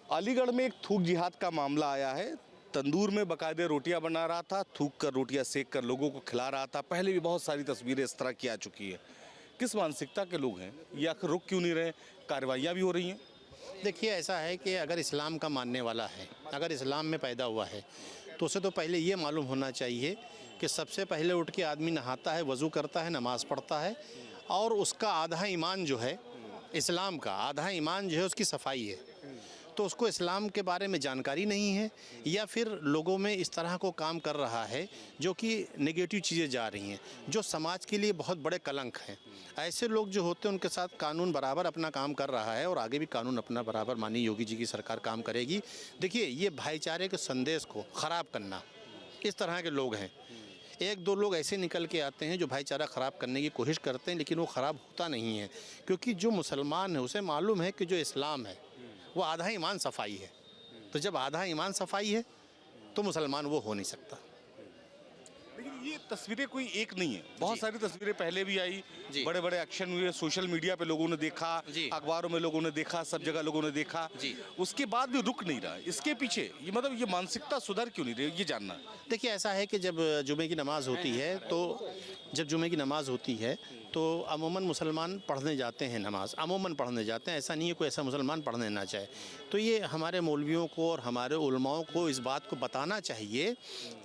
अलीगढ़ में एक थूक जिहाद का मामला आया है। तंदूर में बाकायदे रोटियां बना रहा था, थूक कर रोटियां सेक कर लोगों को खिला रहा था। पहले भी बहुत सारी तस्वीरें इस तरह की आ चुकी है। किस मानसिकता के लोग हैं, या आखिर रुक क्यों नहीं रहे? कार्रवाइयाँ भी हो रही हैं। देखिए, ऐसा है कि अगर इस्लाम का मानने वाला है, अगर इस्लाम में पैदा हुआ है, तो उसे तो पहले ये मालूम होना चाहिए कि सबसे पहले उठ के आदमी नहाता है, वज़ू करता है, नमाज़ पढ़ता है, और उसका आधा ईमान जो है, इस्लाम का आधा ईमान जो है उसकी सफाई है। तो उसको इस्लाम के बारे में जानकारी नहीं है, या फिर लोगों में इस तरह को काम कर रहा है जो कि नेगेटिव चीज़ें जा रही हैं, जो समाज के लिए बहुत बड़े कलंक हैं। ऐसे लोग जो होते हैं उनके साथ कानून बराबर अपना काम कर रहा है, और आगे भी कानून अपना बराबर माननीय योगी जी की सरकार काम करेगी। देखिए, ये भाईचारे के संदेश को ख़राब करना, इस तरह के लोग हैं। एक दो लोग ऐसे निकल के आते हैं जो भाईचारा ख़राब करने की कोशिश करते हैं, लेकिन वो ख़राब होता नहीं है, क्योंकि जो मुसलमान है उसे मालूम है कि जो इस्लाम है वो आधा ईमान सफाई है। तो जब आधा ईमान सफाई है तो मुसलमान वो हो नहीं सकता। लेकिन ये तस्वीरें कोई एक नहीं है, बहुत सारी तस्वीरें पहले भी आई, बड़े बड़े एक्शन हुए, सोशल मीडिया पे लोगों ने देखा, अखबारों में लोगों ने देखा, सब जगह लोगों ने देखा, उसके बाद भी रुक नहीं रहा। इसके पीछे ये मतलब ये मानसिकता सुधर क्यों नहीं रही, ये जानना। देखिए, ऐसा है कि जब जुमे की नमाज़ होती है, तो जब जुमे की नमाज़ होती है तो अमूमन मुसलमान पढ़ने जाते हैं, नमाज़ अमूमन पढ़ने जाते हैं। ऐसा नहीं है कोई ऐसा मुसलमान पढ़ने ना चाहे। तो ये हमारे मौलवियों को और हमारे उलमाओं को इस बात को बताना चाहिए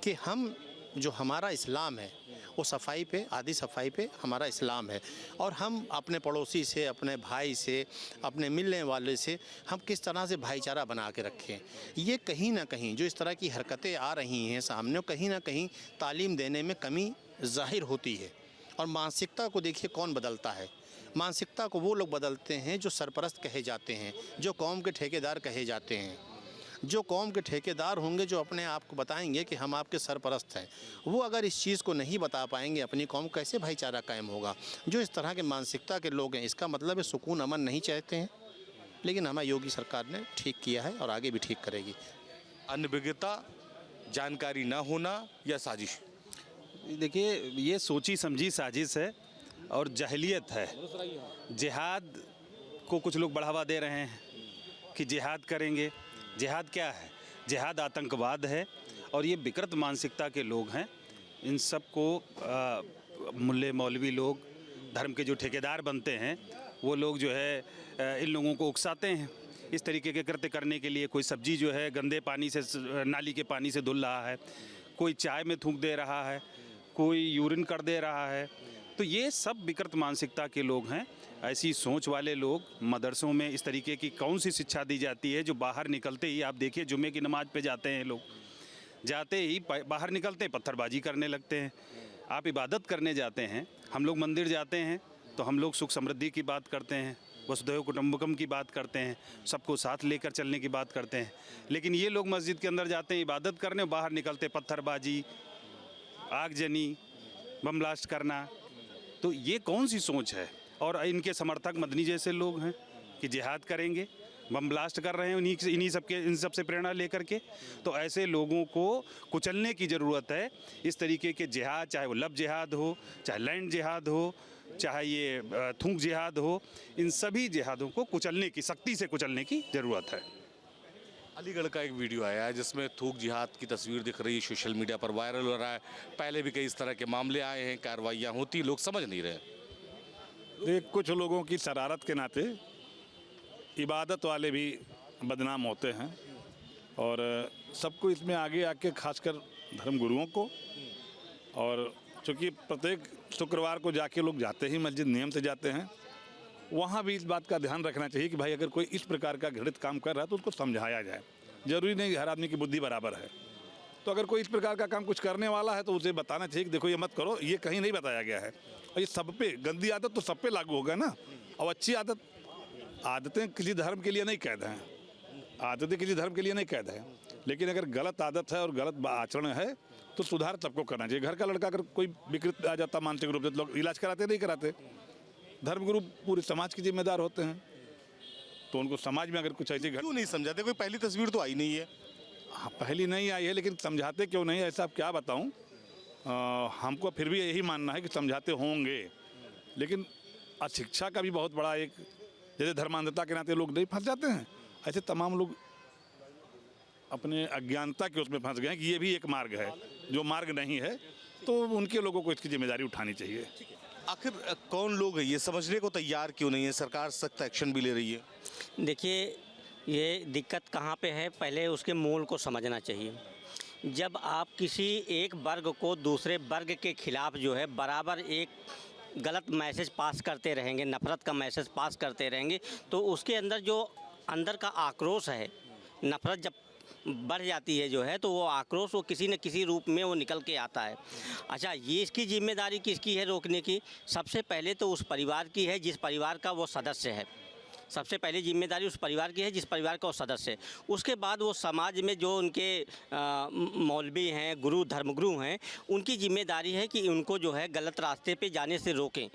कि हम जो हमारा इस्लाम है वो सफाई पे, आधी सफाई पे हमारा इस्लाम है, और हम अपने पड़ोसी से, अपने भाई से, अपने मिलने वाले से हम किस तरह से भाईचारा बना के रखें। ये कहीं ना कहीं जो इस तरह की हरकतें आ रही हैं सामने, कहीं ना कहीं तालीम देने में कमी ज़ाहिर होती है। और मानसिकता को देखिए कौन बदलता है। मानसिकता को वो लोग बदलते हैं जो सरपरस्त कहे जाते हैं, जो कौम के ठेकेदार कहे जाते हैं। जो कौम के ठेकेदार होंगे, जो अपने आप को बताएंगे कि हम आपके सरपरस्त हैं, वो अगर इस चीज़ को नहीं बता पाएंगे अपनी कौम, कैसे भाईचारा कायम होगा? जो इस तरह के मानसिकता के लोग हैं, इसका मतलब है सुकून अमन नहीं चाहते हैं। लेकिन हमारी योगी सरकार ने ठीक किया है और आगे भी ठीक करेगी। अनभिज्ञता, जानकारी ना होना, या साजिश? देखिए, ये सोची समझी साजिश है और जहलियत है। जिहाद को कुछ लोग बढ़ावा दे रहे हैं कि जिहाद करेंगे। जिहाद क्या है? जिहाद आतंकवाद है, और ये विकृत मानसिकता के लोग हैं। इन सब को मुल्ले मौलवी लोग, धर्म के जो ठेकेदार बनते हैं, वो लोग जो है इन लोगों को उकसाते हैं इस तरीके के कृत्य करने के लिए। कोई सब्जी जो है गंदे पानी से, नाली के पानी से धुल रहा है, कोई चाय में थूक दे रहा है, कोई यूरिन कर दे रहा है। तो ये सब विकृत मानसिकता के लोग हैं। ऐसी सोच वाले लोग, मदरसों में इस तरीके की कौन सी शिक्षा दी जाती है जो बाहर निकलते ही, आप देखिए जुमे की नमाज पे जाते हैं लोग, जाते ही बाहर निकलते हैं पत्थरबाजी करने लगते हैं। आप इबादत करने जाते हैं, हम लोग मंदिर जाते हैं तो हम लोग सुख समृद्धि की बात करते हैं, वसुधैव कुटुंबकम की बात करते हैं, सबको साथ लेकर चलने की बात करते हैं। लेकिन ये लोग मस्जिद के अंदर जाते हैं इबादत करने, बाहर निकलते पत्थरबाजी, आगजनी, बम ब्लास्ट करना। तो ये कौन सी सोच है? और इनके समर्थक मदनी जैसे लोग हैं कि जिहाद करेंगे, बम ब्लास्ट कर रहे हैं इन सब से प्रेरणा लेकर के। तो ऐसे लोगों को कुचलने की ज़रूरत है। इस तरीके के जिहाद, चाहे वो लब जिहाद हो, चाहे लैंड जिहाद हो, चाहे ये थूक जिहाद हो, इन सभी जिहादों को कुचलने की, सख्ती से कुचलने की ज़रूरत है। अलीगढ़ का एक वीडियो आया है जिसमें थूक जिहाद की तस्वीर दिख रही है, सोशल मीडिया पर वायरल हो रहा है। पहले भी कई इस तरह के मामले आए हैं, कार्रवाइयाँ होती, लोग समझ नहीं रहे। कुछ लोगों की शरारत के नाते इबादत वाले भी बदनाम होते हैं, और सबको इसमें आगे आके खासकर धर्मगुरुओं को, और चूँकि प्रत्येक शुक्रवार को जाके लोग जाते ही मस्जिद नियम से जाते हैं, वहाँ भी इस बात का ध्यान रखना चाहिए कि भाई अगर कोई इस प्रकार का घृणित काम कर रहा है तो उसको समझाया जाए। ज़रूरी नहीं हर आदमी की बुद्धि बराबर है, तो अगर कोई इस प्रकार का काम कुछ करने वाला है तो उसे बताना चाहिए कि देखो ये मत करो, ये कहीं नहीं बताया गया है। और ये सब पे, गंदी आदत तो सब पे लागू होगा ना। और अच्छी आदतें किसी धर्म के लिए नहीं कैद हैं, आदतें किसी धर्म के लिए नहीं कैद है। लेकिन अगर गलत आदत है और गलत आचरण है तो सुधार सबको करना चाहिए। घर का लड़का अगर कोई विकृत आ जाता मानसिक रूप से, तो लोग इलाज कराते नहीं कराते। धर्मगुरु पूरे समाज के जिम्मेदार होते हैं, तो उनको समाज में अगर कुछ ऐसी क्यों नहीं समझाते? कोई पहली तस्वीर तो आई नहीं है। हाँ, पहली नहीं आई है, लेकिन समझाते क्यों नहीं? ऐसा आप क्या बताऊं, हमको फिर भी यही मानना है कि समझाते होंगे। लेकिन अशिक्षा का भी बहुत बड़ा एक, जैसे धर्मांधता के नाते लोग नहीं फंस जाते हैं, ऐसे तमाम लोग अपने अज्ञानता के उसमें फंस गए हैं कि ये भी एक मार्ग है जो मार्ग नहीं है, तो उनके लोगों को इसकी जिम्मेदारी उठानी चाहिए। आखिर कौन लोग हैं ये समझने को तैयार क्यों नहीं है? सरकार सख्त एक्शन भी ले रही है। देखिए, ये दिक्कत कहाँ पे है, पहले उसके मूल को समझना चाहिए। जब आप किसी एक वर्ग को दूसरे वर्ग के खिलाफ जो है बराबर एक गलत मैसेज पास करते रहेंगे, नफ़रत का मैसेज पास करते रहेंगे, तो उसके अंदर जो अंदर का आक्रोश है, नफ़रत जब बढ़ जाती है जो है, तो वो आक्रोश वो किसी न किसी रूप में वो निकल के आता है। अच्छा, ये इसकी जिम्मेदारी किसकी है रोकने की? सबसे पहले तो उस परिवार की है जिस परिवार का वो सदस्य है। सबसे पहले जिम्मेदारी उस परिवार की है जिस परिवार का वो सदस्य है। उसके बाद वो समाज में जो उनके मौलवी हैं, गुरु, धर्मगुरु हैं, उनकी जिम्मेदारी है कि उनको जो है गलत रास्ते पे जाने से रोकें।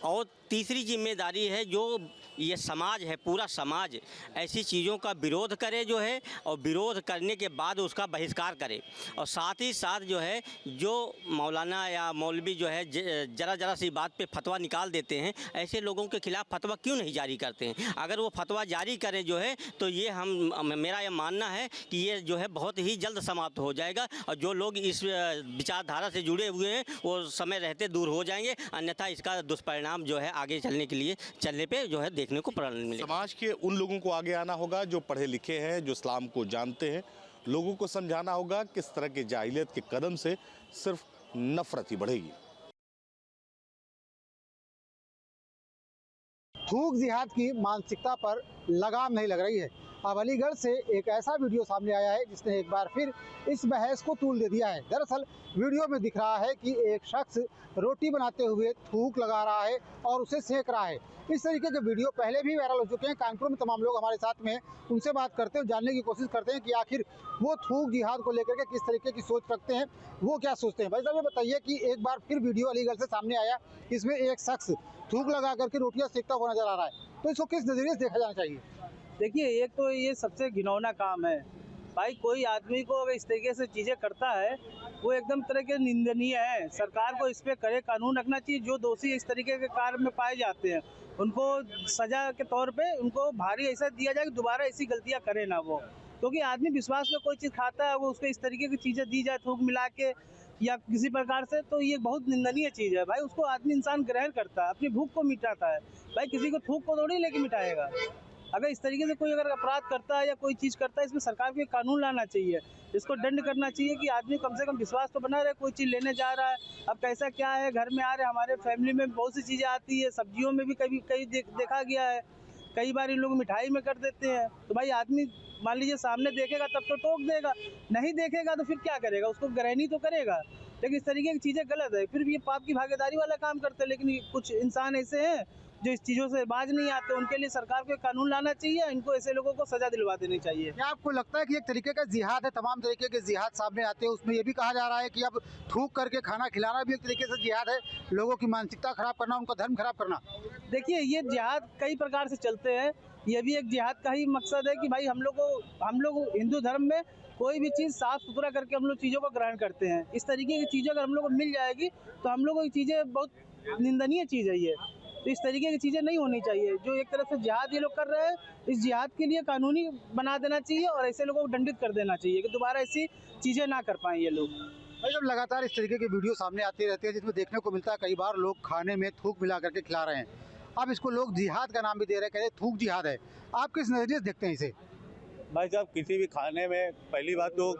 और तीसरी जिम्मेदारी है जो ये समाज है, पूरा समाज ऐसी चीज़ों का विरोध करे जो है, और विरोध करने के बाद उसका बहिष्कार करे। और साथ ही साथ जो है जो मौलाना या मौलवी जो है जरा सी बात पे फतवा निकाल देते हैं, ऐसे लोगों के खिलाफ फतवा क्यों नहीं जारी करते हैं? अगर वो फतवा जारी करें जो है तो ये मेरा ये मानना है कि ये जो है बहुत ही जल्द समाप्त हो जाएगा, और जो लोग इस विचारधारा से जुड़े हुए हैं वो समय रहते दूर हो जाएंगे, अन्यथा इसका दुष्परिणाम जो है आगे चलने पे जो है देखने को मिलेगा। समाज के उन लोगों को आगे आना होगा जो पढ़े लिखे हैं, जो इस्लाम को जानते हैं। लोगों को समझाना होगा किस तरह के जाहिलियत के कदम से सिर्फ नफरत ही बढ़ेगी। थूक जिहाद की मानसिकता पर लगाम नहीं लग रही है। अब अलीगढ़ से एक ऐसा वीडियो सामने आया है जिसने एक बार फिर इस बहस को तूल दे दिया है। दरअसल वीडियो में दिख रहा है कि एक शख्स रोटी बनाते हुए थूक लगा रहा है और उसे सेक रहा है। इस तरीके के वीडियो पहले भी वायरल हो चुके हैं। कानपुर में तमाम लोग हमारे साथ में, उनसे बात करते हैं, जानने की कोशिश करते हैं कि आखिर वो थूक जिहाद को लेकर के किस तरीके की सोच रखते हैं, वो क्या सोचते हैं। भाई साहब, ये बताइए कि एक बार फिर वीडियो अलीगढ़ से सामने आया, इसमें एक शख्स थूक लगा करके रोटियां सेकता हुआ नजर आ रहा है, तो इसको किस नज़रिए से देखा जाना चाहिए? देखिए, एक तो ये सबसे घिनौना काम है भाई। कोई आदमी को अगर इस तरीके से चीज़ें करता है वो एकदम तरह के निंदनीय है। सरकार को इस पे कड़े कानून रखना चाहिए। जो दोषी इस तरीके के कार्य में पाए जाते हैं उनको सजा के तौर पे उनको भारी ऐसा दिया जाए कि दोबारा ऐसी गलतियां करे ना वो। क्योंकि आदमी विश्वास में कोई चीज़ खाता है, वो उसको इस तरीके की चीज़ें दी जाए थूक मिला के या किसी प्रकार से, तो ये बहुत निंदनीय चीज़ है भाई। उसको आदमी इंसान ग्रहण करता है, अपनी भूख को मिटाता है भाई। किसी को थूक को थोड़ी लेके मिटाएगा। अगर इस तरीके से कोई अगर अपराध करता है या कोई चीज़ करता है, इसमें सरकार को कानून लाना चाहिए, इसको दंड करना चाहिए कि आदमी कम से कम विश्वास तो बना रहे। कोई चीज़ लेने जा रहा है, अब कैसा क्या है, घर में आ रहे, हमारे फैमिली में बहुत सी चीज़ें आती है, सब्जियों में भी कई देखा गया है। कई बार इन लोग मिठाई में कर देते हैं, तो भाई आदमी मान लीजिए सामने देखेगा तब तो टोक देगा, नहीं देखेगा तो फिर क्या करेगा, उसको ग्रहणी तो करेगा। लेकिन इस तरीके की चीज़ें गलत है, फिर ये पाप की भागीदारी वाला काम करते हैं। लेकिन कुछ इंसान ऐसे हैं जो इस चीज़ों से बाज नहीं आते, उनके लिए सरकार को कानून लाना चाहिए, इनको ऐसे लोगों को सजा दिलवा देनी चाहिए। क्या आपको लगता है कि एक तरीके का जिहाद है? तमाम तरीके के जिहाद सामने आते हैं, उसमें ये भी कहा जा रहा है कि अब थूक करके खाना खिलाना भी एक तरीके से जिहाद है, लोगों की मानसिकता खराब करना, उनका धर्म खराब करना। देखिए, ये जिहाद कई प्रकार से चलते हैं। ये भी एक जिहाद का ही मकसद है कि भाई हम लोग हिंदू धर्म में कोई भी चीज़ साफ सुथरा करके हम लोग चीज़ों को ग्रहण करते हैं। इस तरीके की चीज़ें अगर हम लोग को मिल जाएगी तो हम लोगों की चीज़ें बहुत निंदनीय चीज़ है ये। तो इस तरीके की चीज़ें नहीं होनी चाहिए। जो एक तरफ से जिहाद ये लोग कर रहे हैं, इस जिहाद के लिए कानूनी बना देना चाहिए और ऐसे लोगों को दंडित कर देना चाहिए कि दोबारा ऐसी चीज़ें ना कर पाएँ ये लोग। भाई, जब लगातार इस तरीके के वीडियो सामने आते रहते हैं जिसमें देखने को मिलता है कई बार लोग खाने में थूक मिला करके खिला रहे हैं, अब इसको लोग जिहाद का नाम भी दे रहे हैं, कहते हैं थूक जिहाद है। आप किस नज़रिए से देखते हैं इसे? भाई साहब, किसी भी खाने में पहली बात तो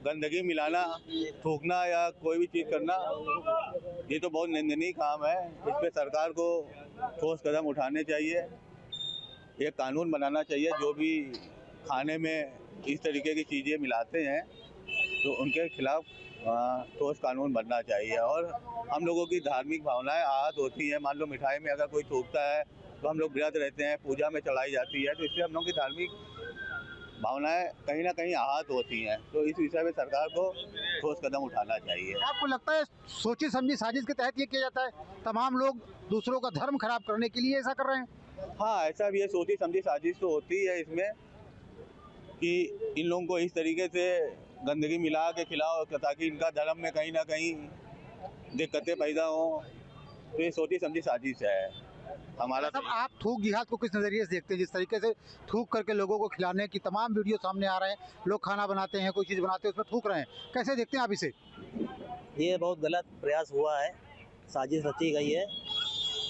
गंदगी मिलाना, थूकना या कोई भी चीज़ करना, ये तो बहुत निंदनीय काम है। इस पर सरकार को ठोस कदम उठाने चाहिए, एक कानून बनाना चाहिए। जो भी खाने में इस तरीके की चीज़ें मिलाते हैं तो उनके खिलाफ ठोस कानून बनना चाहिए। और हम लोगों की धार्मिक भावनाएं आहत होती हैं। मान लो मिठाई में अगर कोई थूकता है तो हम लोग व्रत रहते हैं, पूजा में चढ़ाई जाती है, तो इससे हम लोगों की धार्मिक भावनाएं कहीं ना कहीं आहत होती हैं। तो इस विषय में सरकार को ठोस कदम उठाना चाहिए। आपको लगता है सोची समझी साजिश के तहत ये किया जाता है, तमाम लोग दूसरों का धर्म खराब करने के लिए ऐसा कर रहे हैं? हाँ, ऐसा भी है, सोची समझी साजिश तो होती है इसमें कि इन लोगों को इस तरीके से गंदगी मिला के खिलाओ ताकि इनका धर्म में कहीं ना कहीं दिक्कतें पैदा हों। तो ये सोची समझी साजिश है। हमारा सब आप थूक जिहाद को किस नज़रिए से देखते हैं? जिस तरीके से थूक करके लोगों को खिलाने की तमाम वीडियो सामने आ रहे हैं, लोग खाना बनाते हैं, कोई चीज़ बनाते हैं, उसमें थूक रहे हैं, कैसे देखते हैं आप इसे? ये बहुत गलत प्रयास हुआ है, साजिश रची गई है,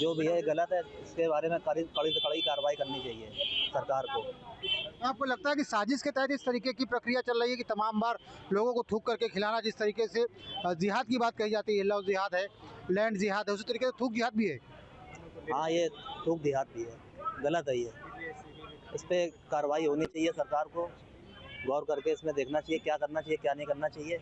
जो भी है गलत है, इसके बारे में कड़ी से कड़ी कार्रवाई करनी चाहिए सरकार को। आपको लगता है कि साजिश के तहत इस तरीके की प्रक्रिया चल रही है कि तमाम बार लोगों को थूक करके खिलाना, जिस तरीके से जिहाद की बात कही जाती है, लव जिहाद है, लैंड जिहाद है, उसी तरीके से थूक जिहाद भी है? हाँ, ये थूक जिहाद भी है, गलत है ये। इस पर कार्रवाई होनी चाहिए, सरकार को गौर करके इसमें देखना चाहिए क्या करना चाहिए क्या नहीं करना चाहिए,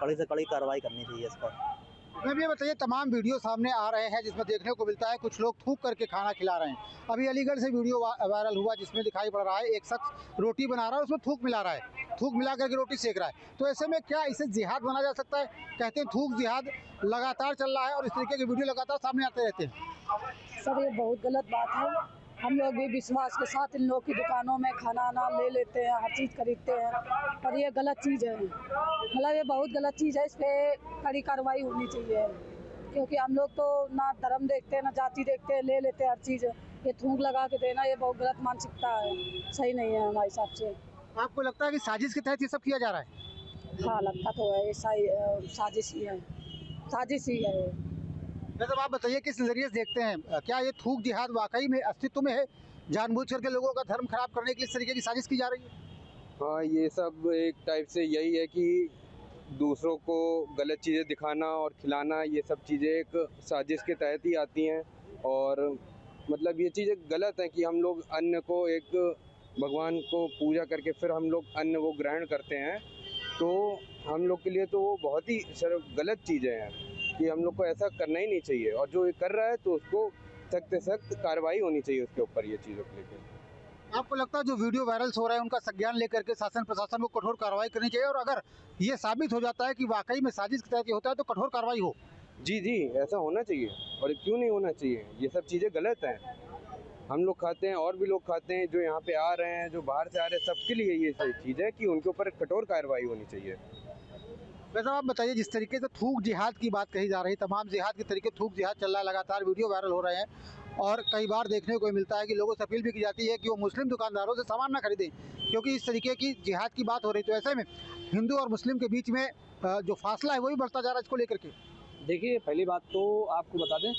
कड़ी से कड़ी कार्रवाई करनी चाहिए इस पर। मैं ये बताइए, तमाम वीडियो सामने आ रहे हैं जिसमें देखने को मिलता है कुछ लोग थूक करके खाना खिला रहे हैं। अभी अलीगढ़ से वीडियो वायरल हुआ जिसमें दिखाई पड़ रहा है एक शख्स रोटी बना रहा है, उसमें थूक मिला रहा है, थूक मिला करके रोटी सेक रहा है। तो ऐसे में क्या इसे जिहाद माना जा सकता है? कहते हैं थूक जिहाद लगातार चल रहा है और इस तरीके की वीडियो लगातार सामने आते रहते हैं। सर, ये बहुत गलत बात है। हम लोग भी विश्वास के साथ इन लोग की दुकानों में खाना ले लेते हैं, हर चीज़ खरीदते हैं, पर ये गलत चीज़ है। मतलब ये बहुत गलत चीज़ है, इस पर कड़ी कार्रवाई होनी चाहिए, क्योंकि हम लोग तो ना धर्म देखते हैं ना जाति देखते हैं, ले लेते हैं हर चीज़। ये थूक लगा के देना ये बहुत गलत मानसिकता है, सही नहीं है हमारे हिसाब से। आपको लगता है कि साजिश के तहत ये सब किया जा रहा है? हाँ, लगता तो है, साजिश ही है, साजिश ही है। वैसे आप बताइए किस नज़रिए से देखते हैं, क्या ये थूक जिहाद वाकई में अस्तित्व में है? जानबूझ करके लोगों का धर्म खराब करने के लिए इस तरीके की साजिश की जा रही है? हाँ, ये सब एक टाइप से यही है कि दूसरों को गलत चीज़ें दिखाना और खिलाना, ये सब चीज़ें एक साजिश के तहत ही आती हैं। और मतलब ये चीज़ें गलत हैं कि हम लोग अन्न को एक भगवान को पूजा करके फिर हम लोग अन्न वो ग्रहण करते हैं, तो हम लोग के लिए तो वो बहुत ही गलत चीज़ें हैं कि हम लोग को ऐसा करना ही नहीं चाहिए। और जो ये कर रहा है तो उसको सख्त से सख्त कार्रवाई होनी चाहिए उसके ऊपर, ये चीज़ों को लेकर। आपको लगता है जो वीडियो वायरल हो रहे हैं उनका संज्ञान लेकर के शासन प्रशासन को कठोर कार्रवाई करनी चाहिए, और अगर ये साबित हो जाता है कि वाकई में साजिश के तहत ये होता है तो कठोर कार्रवाई हो? जी जी, ऐसा होना चाहिए। और क्यों नहीं होना चाहिए? ये सब चीज़ें गलत हैं, हम लोग खाते हैं और भी लोग खाते हैं, जो यहाँ पे आ रहे हैं, जो बाहर से आ रहे हैं, सबके लिए ये सही चीज़ है कि उनके ऊपर कठोर कार्रवाई होनी चाहिए। वैसे आप बताइए, जिस तरीके से थूक जिहाद की बात कही जा रही है, तमाम जिहाद के तरीके थूक जिहाद चल रहा है, लगातार वीडियो वायरल हो रहे हैं, और कई बार देखने को मिलता है कि लोगों से अपील भी की जाती है कि वो मुस्लिम दुकानदारों से सामान ना खरीदें क्योंकि इस तरीके की जिहाद की बात हो रही है। तो ऐसे में हिंदू और मुस्लिम के बीच में जो फासला है वही बढ़ता जा रहा है इसको लेकर के। देखिए, पहली बात तो आपको बता दें,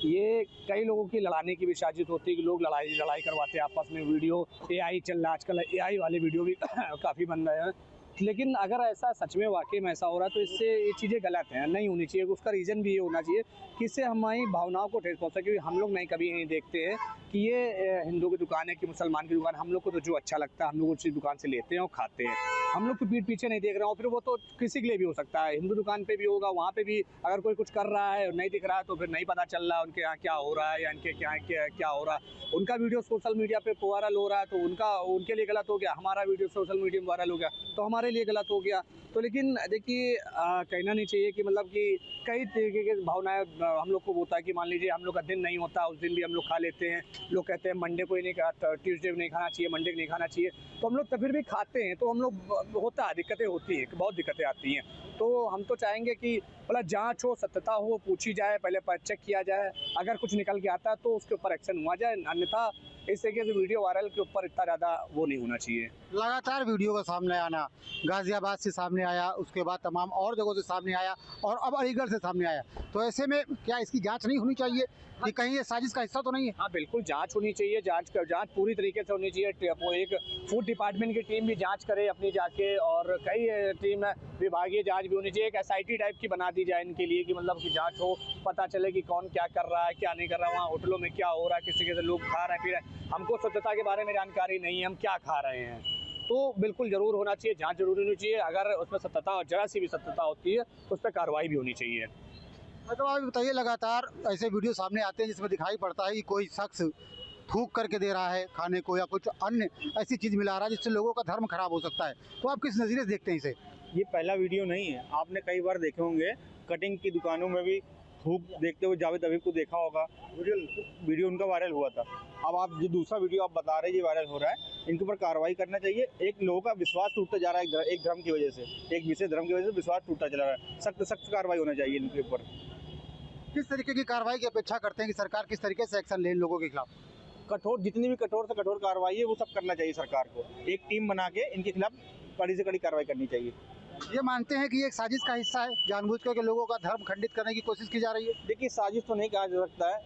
ये कई लोगों की लड़ाने की भी साजिश होती है कि लोग लड़ाई करवाते हैं आपस में। वीडियो AI चल रहा है आजकल, AI वाले वीडियो भी काफ़ी बन रहे हैं। लेकिन अगर ऐसा सच में वाकई में ऐसा हो रहा है तो इससे ये चीज़ें गलत हैं, नहीं होनी चाहिए। उसका रीज़न भी ये होना चाहिए कि इससे हमारी भावनाओं को ठेस पहुँचा, क्योंकि हम लोग नहीं कभी नहीं देखते हैं कि ये हिंदू की दुकान है कि मुसलमान की दुकान। हम लोग को तो जो अच्छा लगता है हम लोग उसी दुकान से लेते हैं और खाते हैं। हम लोग तो पीठ पीछे नहीं देख रहे हो, फिर वो तो किसी के लिए भी हो सकता है, हिंदू दुकान पे भी होगा, वहाँ पे भी अगर कोई कुछ कर रहा है और नहीं दिख रहा है तो फिर नहीं पता चल रहा उनके यहाँ क्या हो रहा है या इनके क्या हो रहा है। उनका वीडियो सोशल मीडिया पे वायरल हो रहा है तो उनके लिए गलत हो गया, हमारा वीडियो सोशल मीडिया में वायरल हो गया तो हमारे लिए गलत हो गया। तो लेकिन देखिए, कहना नहीं चाहिए कि मतलब कि कई तरीके के भावनाएं हम लोग को होता है कि मान लीजिए हम लोग का दिन नहीं होता, उस दिन भी हम लोग खा लेते हैं। लोग कहते हैं मंडे को ही नहीं खाता, ट्यूसडे को नहीं खाना चाहिए, मंडे को नहीं खाना चाहिए, तो हम लोग तो फिर भी खाते हैं। तो हम लोग होता है, दिक्कतें होती हैं, बहुत दिक्कतें आती हैं। तो हम तो चाहेंगे कि मतलब जांच हो, सत्यता हो, पूछी जाए, पहले चेक किया जाए, अगर कुछ निकल के आता है तो उसके ऊपर एक्शन हुआ जाए, अन्यथा इस तरीके से वीडियो वायरल के ऊपर इतना ज़्यादा वो नहीं होना चाहिए। लगातार वीडियो का सामने आना, गाजियाबाद से सामने आया, उसके बाद तमाम और जगहों से सामने आया और अब अलीगढ़ से सामने आया, तो ऐसे में क्या इसकी जांच नहीं होनी चाहिए कि कहीं ये साजिश का हिस्सा तो नहीं है? हाँ, बिल्कुल जांच होनी चाहिए, जांच पूरी तरीके से होनी चाहिए। वो एक फूड डिपार्टमेंट की टीम भी जांच करे अपनी जाके, और कई टीम विभागीय जांच भी होनी चाहिए। एक SIT टाइप की बना दी जाए इनके लिए कि मतलब कि जांच हो, पता चले कि कौन क्या कर रहा है क्या नहीं कर रहा है, वहाँ होटलों में क्या हो रहा है, किस तरीके से लोग खा रहे हैं पी रहे हैं। हमको स्वच्छता के बारे में जानकारी नहीं है, हम क्या खा रहे हैं, तो बिल्कुल ज़रूर होना चाहिए, जांच जरूर होनी चाहिए। अगर उसमें सत्यता और जरा सी भी सत्यता होती है तो उस पर कार्रवाई भी होनी चाहिए। तो आप बताइए, लगातार ऐसे वीडियो सामने आते हैं जिसमें दिखाई पड़ता है कि कोई शख्स थूक करके दे रहा है खाने को या कुछ अन्य ऐसी चीज़ मिला रहा है जिससे लोगों का धर्म खराब हो सकता है, तो आप किस नज़रिए से देखते हैं इसे? ये पहला वीडियो नहीं है, आपने कई बार देखे होंगे, कटिंग की दुकानों में भी थूक देखते हुए जावेद अभी को देखा होगा, वीडियो उनका वायरल हुआ था। अब आप जो दूसरा वीडियो आप बता रहे हैं ये वायरल हो रहा है, इनके ऊपर कार्रवाई करना चाहिए। एक लोगों का विश्वास टूटता जा रहा है एक धर्म की वजह से, एक विशेष धर्म की वजह से विश्वास टूटता चला रहा है, सख्त कार्रवाई होना चाहिए इनके ऊपर। किस तरीके की कार्रवाई की अपेक्षा करते हैं कि सरकार किस तरीके से एक्शन ले इन लोगों के खिलाफ? कठोर, जितनी भी कठोर से कठोर कार्रवाई है वो सब करना चाहिए सरकार को। एक टीम बना के इनके खिलाफ कड़ी से कड़ी कार्रवाई करनी चाहिए। ये मानते हैं कि ये एक साजिश का हिस्सा है, जानबूझ कर के लोगों का धर्म खंडित करने की कोशिश की जा रही है? देखिए, साजिश तो नहीं कहा जा सकता है,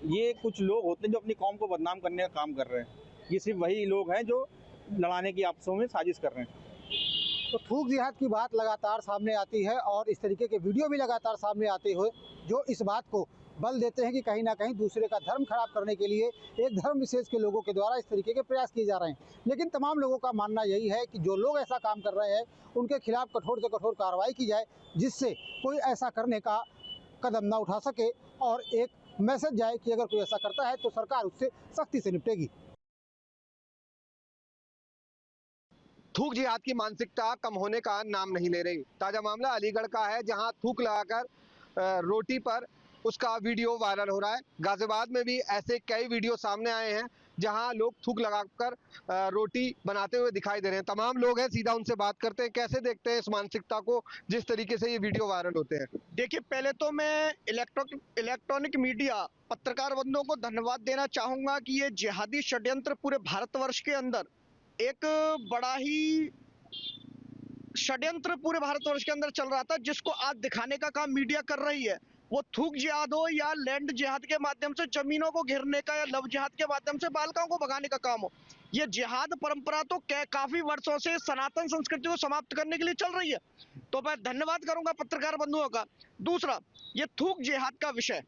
ये कुछ लोग होते हैं जो अपनी कौम को बदनाम करने का काम कर रहे हैं। ये सिर्फ वही लोग हैं जो लड़ाने की आपसों में साजिश कर रहे हैं। तो थूक जिहाद की बात लगातार सामने आती है और इस तरीके के वीडियो भी लगातार सामने आते हुए जो इस बात को बल देते हैं कि कहीं ना कहीं दूसरे का धर्म खराब करने के लिए एक धर्म विशेष के लोगों के द्वारा इस तरीके के प्रयास किए जा रहे हैं। लेकिन तमाम लोगों का मानना यही है कि जो लोग ऐसा काम कर रहे हैं उनके खिलाफ कठोर से कठोर कार्रवाई की जाए, जिससे कोई ऐसा करने का कदम ना उठा सके और एक मैसेज जाए कि अगर कोई ऐसा करता है तो सरकार उससे सख्ती से निपटेगी। थूक जिहाद की मानसिकता कम होने का नाम नहीं ले रही। ताजा मामला अलीगढ़ का है, जहां थूक लगाकर रोटी पर उसका वीडियो वायरल हो रहा है। गाजियाबाद में भी ऐसे कई वीडियो सामने आए हैं जहां लोग थूक लगाकर रोटी बनाते हुए दिखाई दे रहे हैं। तमाम लोग हैं, सीधा उनसे बात करते हैं, कैसे देखते हैं इस मानसिकता को जिस तरीके से ये वीडियो वायरल होते हैं। देखिए, पहले तो मैं इलेक्ट्रॉनिक मीडिया पत्रकार बंधुओं को धन्यवाद देना चाहूंगा कि ये जिहादी षड्यंत्र पूरे भारतवर्ष के अंदर एक बड़ा ही षड्यंत्र पूरे भारतवर्ष के अंदर चल रहा था, जिसको आज दिखाने का काम मीडिया कर रही है। वो थूक जिहाद हो या लैंड जिहाद के माध्यम से जमीनों को घेरने का, या लव जिहाद के माध्यम से बालिकाओं को भगाने का काम हो, ये जिहाद परंपरा तो काफी वर्षों से सनातन संस्कृति को समाप्त करने के लिए चल रही है। तो मैं धन्यवाद करूंगा पत्रकार बंधुओं का। दूसरा, ये थूक जिहाद का विषय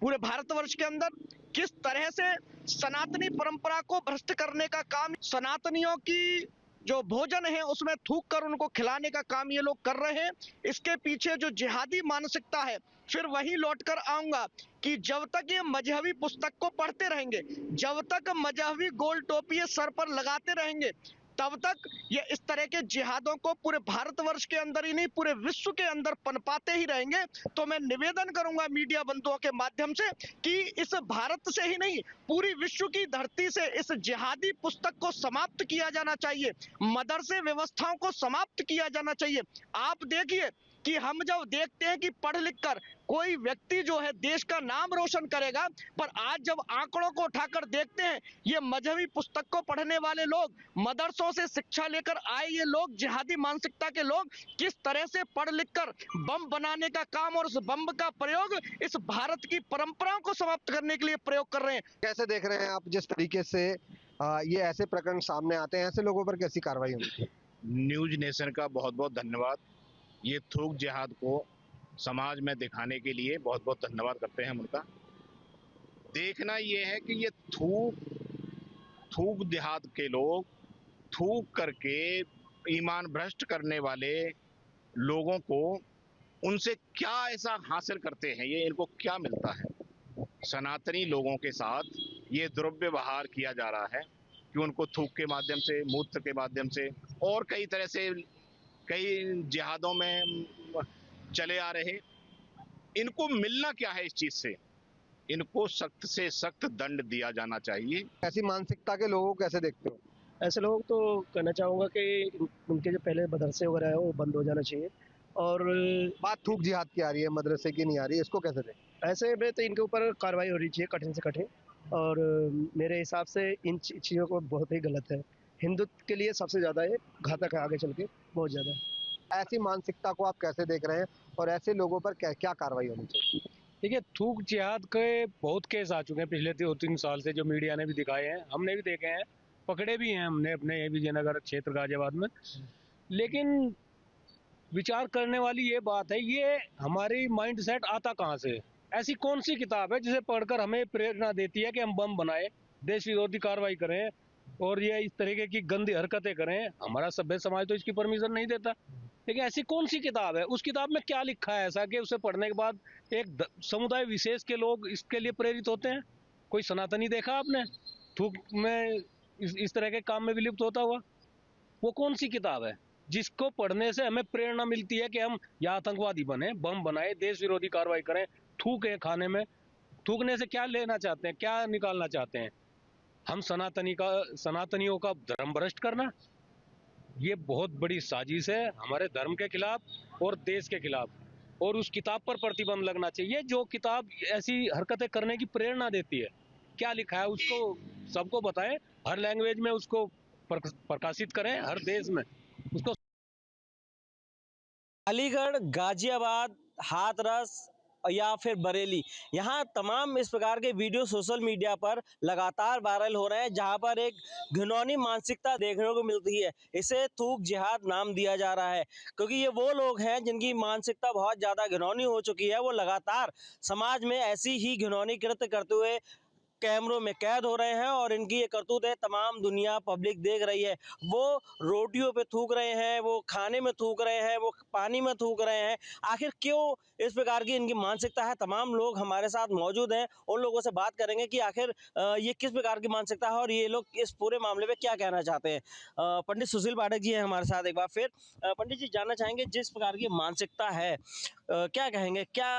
पूरे भारतवर्ष के अंदर किस तरह से सनातनी परंपरा को भ्रष्ट करने का काम, सनातनियों की जो भोजन है उसमें थूक कर उनको खिलाने का काम ये लोग कर रहे हैं। इसके पीछे जो जिहादी मानसिकता है, फिर वही लौट कर आऊंगा कि जब तक ये मजहबी पुस्तक को पढ़ते रहेंगे, जब तक मजहबी गोल टोपी सर पर लगाते रहेंगे, तब तक ये इस तरह के जिहादों को पूरे भारतवर्ष के अंदर ही नहीं पूरे विश्व के अंदर पनपाते ही रहेंगे। तो मैं निवेदन करूंगा मीडिया बंधुओं के माध्यम से कि इस भारत से ही नहीं पूरी विश्व की धरती से इस जिहादी पुस्तक को समाप्त किया जाना चाहिए, मदरसे व्यवस्थाओं को समाप्त किया जाना चाहिए। आप देखिए कि हम जब देखते हैं कि पढ़ लिख कर कोई व्यक्ति जो है देश का नाम रोशन करेगा, पर आज जब आंकड़ों को उठाकर देखते हैं, ये मजहबी पुस्तक को पढ़ने वाले लोग, मदरसों से शिक्षा लेकर आए ये लोग, जिहादी मानसिकता के लोग किस तरह से पढ़ लिख कर बम बनाने का काम और उस बम का प्रयोग इस भारत की परंपराओं को समाप्त करने के लिए प्रयोग कर रहे हैं। कैसे देख रहे हैं आप जिस तरीके से ये ऐसे प्रकरण सामने आते हैं, ऐसे लोगों पर कैसी कार्रवाई होनी चाहिए? न्यूज नेशन का बहुत बहुत धन्यवाद। ये थूक जिहाद को समाज में दिखाने के लिए बहुत बहुत धन्यवाद करते हैं हम उनका। देखना ये है कि ये थूक जिहाद के लोग थूक करके ईमान भ्रष्ट करने वाले लोगों को, उनसे क्या ऐसा हासिल करते हैं, ये इनको क्या मिलता है। सनातनी लोगों के साथ ये दुर्व्यवहार किया जा रहा है कि उनको थूक के माध्यम से, मूत्र के माध्यम से और कई तरह से कई जिहादों में चले आ रहे। इनको मिलना क्या है इस चीज से? इनको सख्त से सख्त दंड दिया जाना चाहिए। ऐसी मानसिकता के लोगों को कैसे देखते हो? ऐसे लोग तो कहना चाहूँगा कि उनके जो पहले मदरसे वगैरह है वो बंद हो जाना चाहिए। और बात थूक जिहाद की आ रही है, मदरसे की नहीं आ रही है, इसको कैसे देखें? ऐसे में तो इनके ऊपर कार्रवाई होनी चाहिए कठिन से कठिन, और मेरे हिसाब से इन चीज़ों को बहुत ही गलत है। हिंदुत्व के लिए सबसे ज़्यादा ये घातक है, आगे चल के बहुत ज़्यादा। ऐसी मानसिकता को आप कैसे देख रहे हैं और ऐसे लोगों पर क्या कार्रवाई होनी चाहिए? देखिए, थूक जिहाद के बहुत केस आ चुके हैं पिछले 2-3 साल से, जो मीडिया ने भी दिखाए हैं, हमने भी देखे हैं, पकड़े भी हैं हमने अपने विजयनगर क्षेत्र गाजियाबाद में। लेकिन विचार करने वाली ये बात है, ये हमारी माइंड सेट आता कहाँ से? ऐसी कौन सी किताब है जिसे पढ़कर हमें प्रेरणा देती है कि हम बम बनाए, देश विरोधी कार्रवाई करें और ये इस तरीके की गंदी हरकतें करें? हमारा सभ्य समाज तो इसकी परमिशन नहीं देता। लेकिन ऐसी कौन सी किताब है? उस किताब में क्या लिखा है ऐसा कि उसे पढ़ने के बाद एक समुदाय विशेष के लोग इसके लिए प्रेरित होते हैं? कोई सनातनी देखा आपने थूक में इस तरह के काम में विलुप्त होता हुआ? वो कौन सी किताब है जिसको पढ़ने से हमें प्रेरणा मिलती है कि हम या आतंकवादी बने, बम बनाए, देश विरोधी कार्रवाई करें? थूके खाने में, थूकने से क्या लेना चाहते हैं, क्या निकालना चाहते हैं? हम सनातनियों का धर्म भ्रष्ट करना, ये बहुत बड़ी साजिश है हमारे धर्म के खिलाफ और देश के खिलाफ। और उस किताब पर प्रतिबंध लगना चाहिए जो किताब ऐसी हरकतें करने की प्रेरणा देती है। क्या लिखा है उसको सबको बताएं, हर लैंग्वेज में उसको प्रकाशित करें, हर देश में उसको। अलीगढ़, गाजियाबाद, हाथरस या फिर बरेली, यहाँ तमाम इस प्रकार के वीडियो सोशल मीडिया पर लगातार वायरल हो रहे हैं, जहाँ पर एक घिनौनी मानसिकता देखने को मिलती है। इसे थूक जिहाद नाम दिया जा रहा है, क्योंकि ये वो लोग हैं जिनकी मानसिकता बहुत ज़्यादा घिनौनी हो चुकी है। वो लगातार समाज में ऐसी ही घिनौनी कृत्य करते हुए कैमरों में कैद हो रहे हैं और इनकी ये करतूतें तमाम दुनिया पब्लिक देख रही है। वो रोटियों पे थूक रहे हैं, वो खाने में थूक रहे हैं, वो पानी में थूक रहे हैं। आखिर क्यों इस प्रकार की इनकी मानसिकता है? तमाम लोग हमारे साथ मौजूद हैं, उन लोगों से बात करेंगे कि आखिर ये किस प्रकार की मानसिकता है और ये लोग इस पूरे मामले में क्या कहना चाहते हैं। पंडित सुशील पाठक जी हैं हमारे साथ एक बार फिर। पंडित जी, जानना चाहेंगे जिस प्रकार की मानसिकता है, क्या कहेंगे, क्या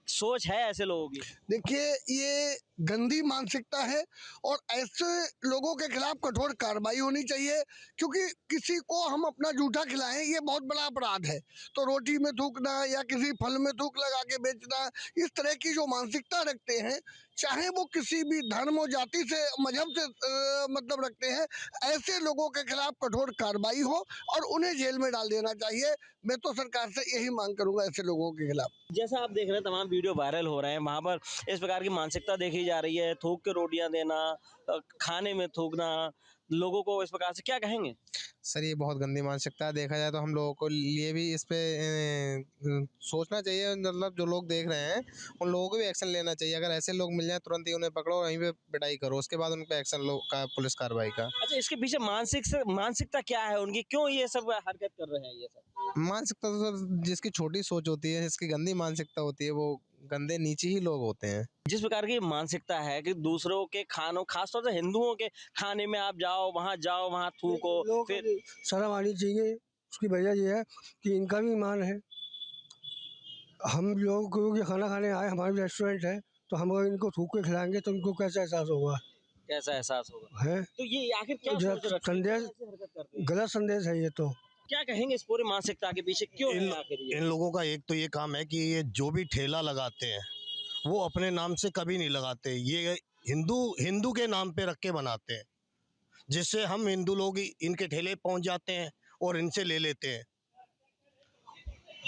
सोच है ऐसे लोगों की? देखिए, ये गंदी मानसिकता है और ऐसे लोगों के खिलाफ कठोर कार्रवाई होनी चाहिए, क्योंकि किसी को हम अपना जूठा खिलाएं ये बहुत बड़ा अपराध है। तो रोटी में थूकना या किसी फल में थूक लगा के बेचना, इस तरह की जो मानसिकता रखते हैं, चाहे वो किसी भी धर्म और जाति से, मजहब से मतलब रखते हैं, ऐसे लोगों के खिलाफ कठोर कार्रवाई हो और उन्हें जेल में डाल देना चाहिए। मैं तो सरकार से यही मांग करूंगा ऐसे लोगों के खिलाफ। जैसा आप देख रहे हैं तमाम वीडियो वायरल हो रहे हैं, वहाँ पर इस प्रकार की मानसिकता देखी जा रही है, थूक के रोटियां देना, खाने में थूकना, लोगों को इस प्रकार से क्या कहेंगे? सर, ये बहुत गंदी मानसिकता है। देखा जाए तो हम लोगों को लिए भी इस पे सोचना चाहिए। मतलब जो लोग देख रहे हैं उन लोगों को भी एक्शन लेना चाहिए। अगर ऐसे लोग मिल जाए तुरंत ही उन्हें पकड़ो, वहीं पे पिटाई करो, उसके बाद उन पे एक्शन लो का पुलिस कार्रवाई का। अच्छा, इसके पीछे मानसिकता क्या है उनकी, क्यों ये सब हरकत कर रहे हैं ये सब? मानसिकता तो सर जिसकी छोटी सोच होती है, जिसकी गंदी मानसिकता होती है, वो गंदे नीचे ही लोग होते हैं। जिस प्रकार की मानसिकता है कि दूसरों के खानों, खासतौर से हिंदुओं के खाने में आप जाओ, वहाँ थूको, फिर शर्म आनी चाहिए। उसकी वजह ये है कि इनका भी ईमान है। हम लोग को ये खाना खाने आए, हमारे रेस्टोरेंट है, तो हम अगर इनको थूक के खिलाएंगे तो इनको कैसा एहसास होगा? कैसा एहसास होगा है? तो ये आखिर क्या सोच रखते हैं? संदेश, ऐसी हरकत करते हैं? गलत संदेश है ये तो। क्या कहेंगे इस पूरी मानसिकता के पीछे क्यों है आखिर ये? इन लोगों का एक तो ये काम है कि ये जो भी ठेला लगाते हैं वो अपने नाम से कभी नहीं लगाते। ये हिंदू के नाम पे रख के बनाते हैं, जिससे हम हिंदू लोग इनके ठेले पहुंच जाते हैं और इनसे ले लेते हैं।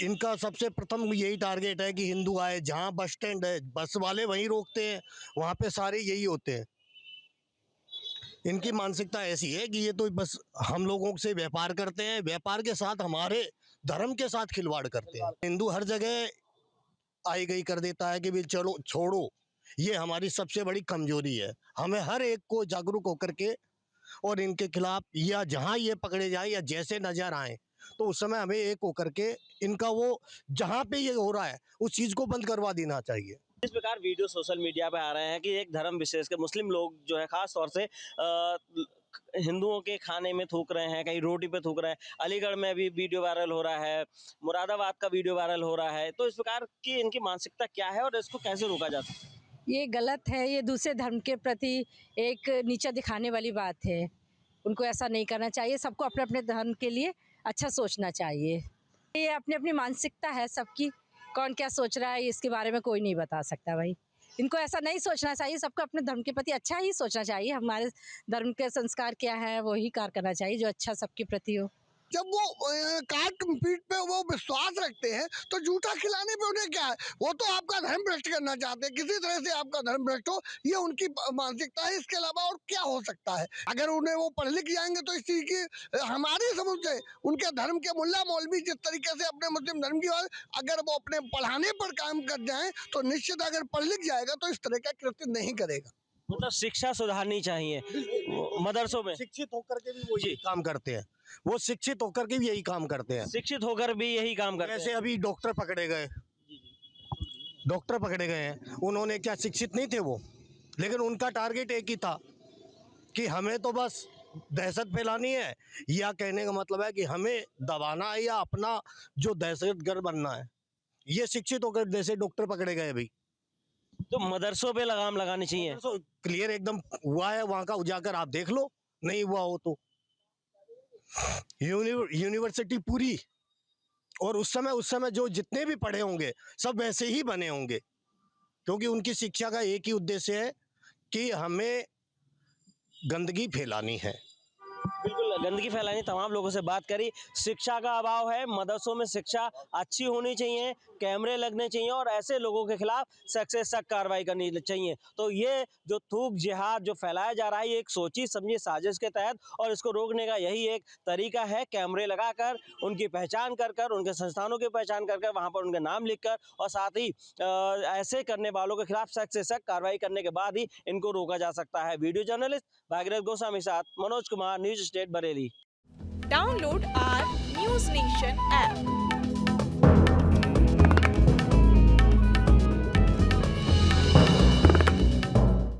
इनका सबसे प्रथम यही टारगेट है कि हिंदू आए। जहाँ बस स्टैंड है, बस वाले वहीं रोकते हैं, वहाँ पे सारे यही होते हैं। इनकी मानसिकता ऐसी है कि ये तो बस हम लोगों से व्यापार करते हैं, व्यापार के साथ हमारे धर्म के साथ खिलवाड़ करते हैं। हिंदू हर जगह आई गई कर देता है कि भी चलो छोड़ो, ये हमारी सबसे बड़ी कमजोरी है। हमें हर एक को जागरूक होकर के और इनके खिलाफ, या जहाँ ये पकड़े जाए या जैसे नजर आए, तो उस समय हमें एक होकर के इनका वो जहाँ पे ये हो रहा है उस चीज़ को बंद करवा देना चाहिए। इस प्रकार वीडियो सोशल मीडिया पे आ रहे हैं कि एक धर्म विशेष के मुस्लिम लोग जो है खास तौर से हिंदुओं के खाने में थूक रहे हैं, कहीं रोटी पे थूक रहे हैं। अलीगढ़ में भी वीडियो वायरल हो रहा है, मुरादाबाद का वीडियो वायरल हो रहा है। तो इस प्रकार की इनकी मानसिकता क्या है और इसको कैसे रोका जा सकता है? ये गलत है, ये दूसरे धर्म के प्रति एक नीचा दिखाने वाली बात है। उनको ऐसा नहीं करना चाहिए। सबको अपने अपने धर्म के लिए अच्छा सोचना चाहिए। ये अपनी अपनी मानसिकता है सबकी, कौन क्या सोच रहा है इसके बारे में कोई नहीं बता सकता भाई। इनको ऐसा नहीं सोचना चाहिए, सबको अपने धर्म के प्रति अच्छा ही सोचना चाहिए। हमारे धर्म के संस्कार क्या है वही कार्य करना चाहिए जो अच्छा सबके प्रति हो। जब वो काट पीट पे वो विश्वास रखते हैं तो झूठा खिलाने पे उन्हें क्या है? वो तो आपका धर्म भ्रष्ट करना चाहते हैं, किसी तरह से आपका धर्म भ्रष्ट हो, ये उनकी मानसिकता है। इसके अलावा और क्या हो सकता है? अगर उन्हें वो पढ़ लिख जाएंगे तो इस चीज की हमारी समझ से उनके धर्म के मुल्ला मौलवी जिस तरीके से अपने मुस्लिम धर्म की बात, अगर वो अपने पढ़ाने पर काम कर जाए तो निश्चित अगर पढ़ लिख जाएगा तो इस तरह का कृत्य नहीं करेगा। मतलब शिक्षा सुधारनी चाहिए मदरसों में। शिक्षित होकर के भी वो यही काम करते हैं। वो शिक्षित होकर के भी यही काम करते हैं। शिक्षित होकर भी यही काम करते हैं। जैसे अभी डॉक्टर पकड़े गए, डॉक्टर पकड़े गए हैं, उन्होंने क्या शिक्षित नहीं थे वो? लेकिन उनका टारगेट एक ही था कि हमें तो बस दहशत फैलानी है, या कहने का मतलब है कि हमें दबाना है या अपना जो दहशतगर्द बनना है। ये शिक्षित होकर जैसे डॉक्टर पकड़े गए अभी, तो मदरसों पे लगाम लगानी चाहिए। क्लियर एकदम हुआ है, वहां का उजागर आप देख लो। नहीं हुआ हो तो यूनिवर्सिटी पूरी और उस समय जो जितने भी पढ़े होंगे सब वैसे ही बने होंगे, क्योंकि उनकी शिक्षा का एक ही उद्देश्य है कि हमें गंदगी फैलानी है। बिल्कुल गंदगी फैलानी, तमाम लोगों से बात करी। शिक्षा का अभाव है, मदरसों में शिक्षा अच्छी होनी चाहिए, कैमरे लगने चाहिए और ऐसे लोगों के खिलाफ सख्त से सख्त कार्रवाई करनी चाहिए। तो ये जो थूक जिहाद जो फैलाया जा रहा है, ये एक सोची समझी साजिश के तहत, और इसको रोकने का यही एक तरीका है, कैमरे लगाकर उनकी पहचान कर कर, उनके संस्थानों की पहचान कर कर, वहाँ पर उनके नाम लिख कर, और साथ ही ऐसे करने वालों के खिलाफ सख्त से सख्त कार्रवाई करने के बाद ही इनको रोका जा सकता है। वीडियो जर्नलिस्ट भागीरथ गोस्वामी साथ Manoj Kumar, news state Bareilly. Download our News Nation app.